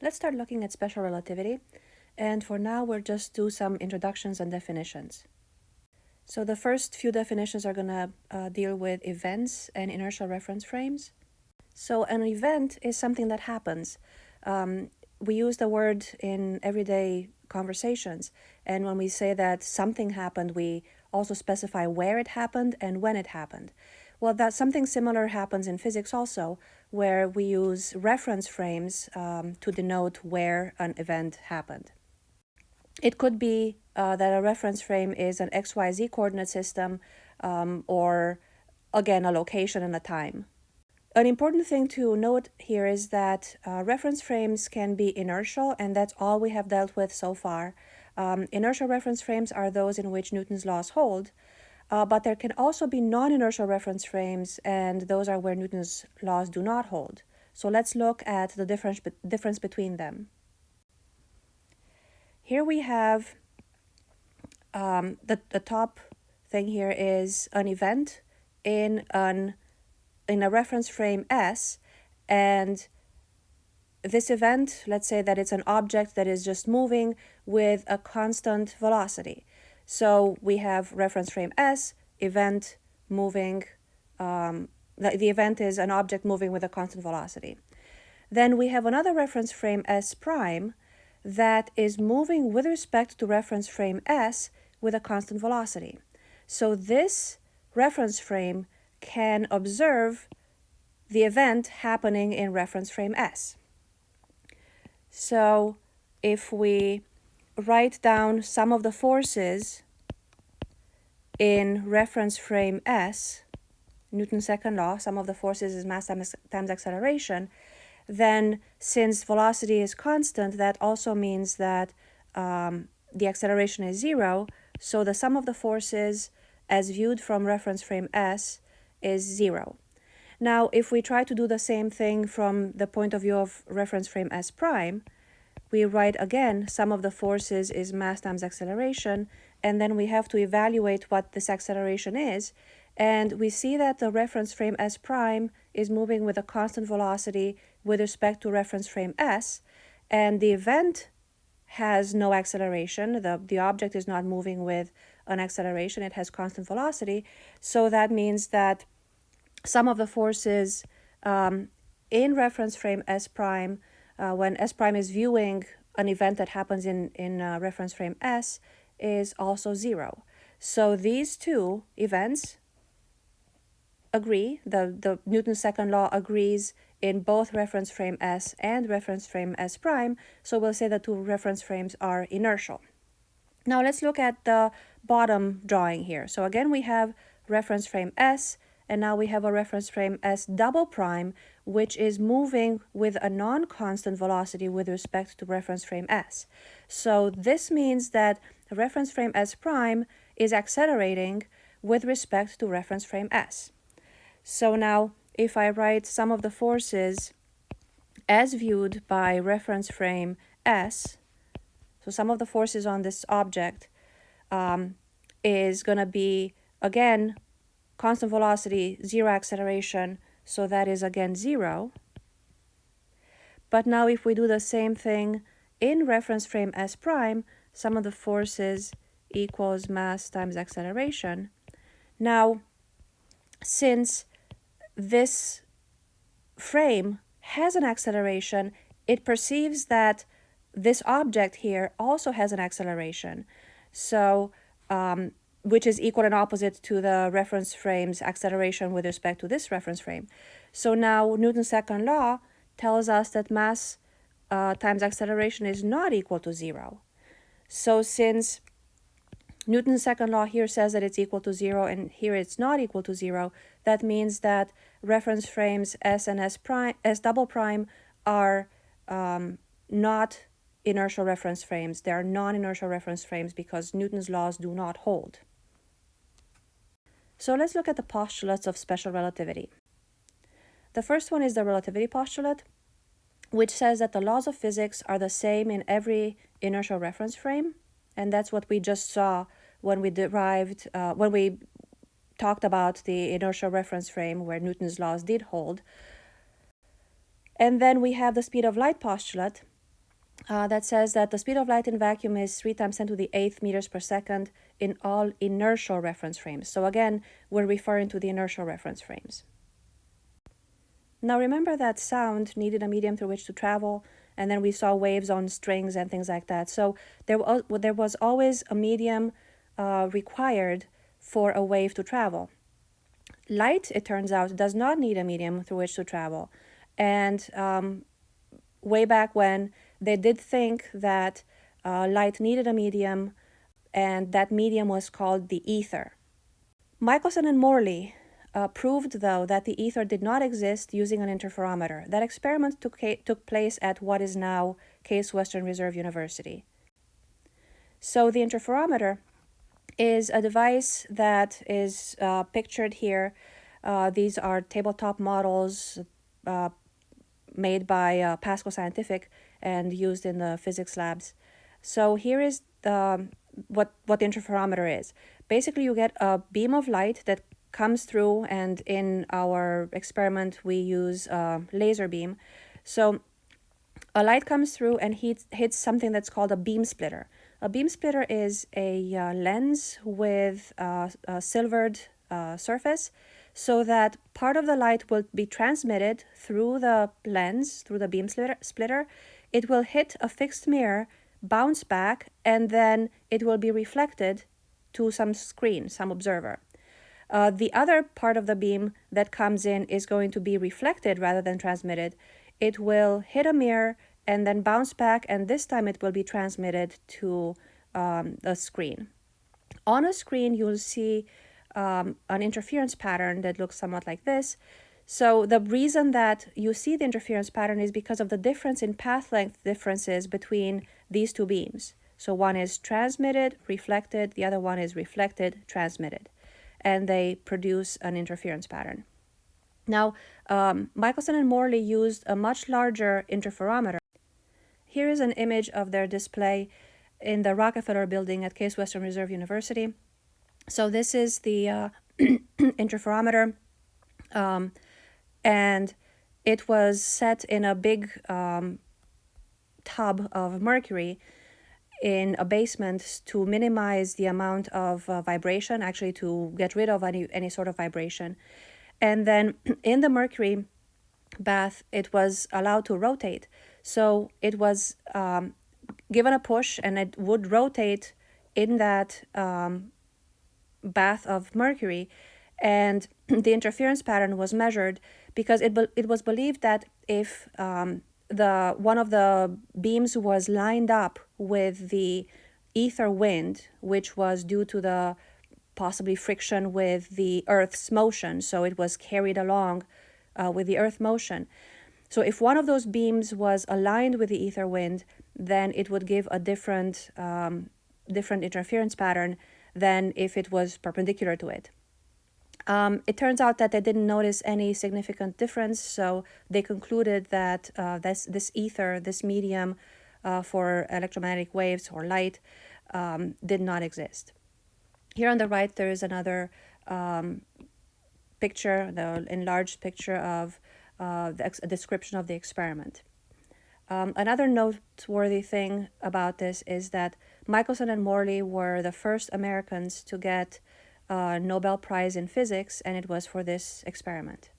Let's start looking at special relativity, and for now we'll just do some introductions and definitions. So the first few definitions are going to deal with events and inertial reference frames. So an event is something that happens. We use the word in everyday conversations, and when we say that something happened, we also specify where it happened and when it happened. Well, that something similar happens in physics also, where we use reference frames to denote where an event happened. It could be that a reference frame is an XYZ coordinate system or, again, a location and a time. An important thing to note here is that reference frames can be inertial, and that's all we have dealt with so far. Inertial reference frames are those in which Newton's laws hold, but there can also be non-inertial reference frames, and those are where Newton's laws do not hold. So let's look at the difference between them. Here we have the top thing here is an event in a reference frame S, and this event, let's say that it's an object that is just moving with a constant velocity. So we have reference frame S, event moving, the event is an object moving with a constant velocity. Then we have another reference frame S prime that is moving with respect to reference frame S with a constant velocity. So this reference frame can observe the event happening in reference frame S. So if we write down some of the forces in reference frame S, Newton's second law, sum of the forces is mass times acceleration, then since velocity is constant, that also means that the acceleration is zero, so the sum of the forces as viewed from reference frame S is zero. Now, if we try to do the same thing from the point of view of reference frame S prime, we write again, sum of the forces is mass times acceleration, and then we have to evaluate what this acceleration is, and we see that the reference frame S prime is moving with a constant velocity with respect to reference frame S, and the event has no acceleration. The object is not moving with an acceleration, it has constant velocity, so that means that sum of the forces in reference frame S prime, when S prime is viewing an event that happens in reference frame S, is also zero. So these two events agree, the Newton's second law agrees in both reference frame S and reference frame S prime, so we'll say the two reference frames are inertial. Now let's look at the bottom drawing here. So again, we have reference frame S, and now we have a reference frame S double prime, which is moving with a non-constant velocity with respect to reference frame S. So this means that reference frame S prime is accelerating with respect to reference frame S. So now, if I write sum of the forces as viewed by reference frame S, so sum of the forces on this object is going to be, again, constant velocity, zero acceleration, so that is again zero. But now if we do the same thing in reference frame S prime, sum of the forces equals mass times acceleration. Now, since this frame has an acceleration, it perceives that this object here also has an acceleration, so which is equal and opposite to the reference frame's acceleration with respect to this reference frame. So now Newton's second law tells us that mass times acceleration is not equal to zero. So since Newton's second law here says that it's equal to zero, and here it's not equal to zero, that means that reference frames S and S double prime are not inertial reference frames. They are non-inertial reference frames because Newton's laws do not hold. So let's look at the postulates of special relativity. The first one is the relativity postulate, which says that the laws of physics are the same in every inertial reference frame, and that's what we just saw when we talked about the inertial reference frame where Newton's laws did hold. And then we have the speed of light postulate, that says that the speed of light in vacuum is 3 times 10 to the 8th meters per second in all inertial reference frames. So again, we're referring to the inertial reference frames. Now remember that sound needed a medium through which to travel, and then we saw waves on strings and things like that. So there was always a medium required for a wave to travel. Light, it turns out, does not need a medium through which to travel. And way back when, they did think that light needed a medium, and that medium was called the ether. Michelson and Morley proved, though, that the ether did not exist using an interferometer. That experiment took place at what is now Case Western Reserve University. So the interferometer is a device that is pictured here. These are tabletop models made by Pasco Scientific and used in the physics labs. So here is what the interferometer is. Basically, you get a beam of light that comes through, and in our experiment we use a laser beam. So a light comes through and hits something that's called a beam splitter. A beam splitter is a lens with a silvered surface, so that part of the light will be transmitted through the lens, through the beam splitter. It will hit a fixed mirror, bounce back, and then it will be reflected to some screen, some observer. The other part of the beam that comes in is going to be reflected rather than transmitted. It will hit a mirror and then bounce back, and this time it will be transmitted to a screen. On a screen, you'll see an interference pattern that looks somewhat like this. So the reason that you see the interference pattern is because of the difference in path length differences between these two beams. So one is transmitted, reflected, the other one is reflected, transmitted, and they produce an interference pattern. Now, Michelson and Morley used a much larger interferometer. Here is an image of their display in the Rockefeller building at Case Western Reserve University. So this is the interferometer, and it was set in a big tub of mercury in a basement to minimize the amount of vibration, actually to get rid of any sort of vibration. And then in the mercury bath, it was allowed to rotate. So it was given a push, and it would rotate in that bath of mercury, and the interference pattern was measured because it was believed that if one of the beams was lined up with the ether wind, which was due to the possibly friction with the Earth's motion, so it was carried along with the Earth motion. So if one of those beams was aligned with the ether wind, then it would give a different interference pattern than if it was perpendicular to it. It turns out that they didn't notice any significant difference, so they concluded that this ether, this medium for electromagnetic waves or light, did not exist. Here on the right, there is another picture, the enlarged picture of a description of the experiment. Another noteworthy thing about this is that Michelson and Morley were the first Americans to get a Nobel Prize in physics, and it was for this experiment.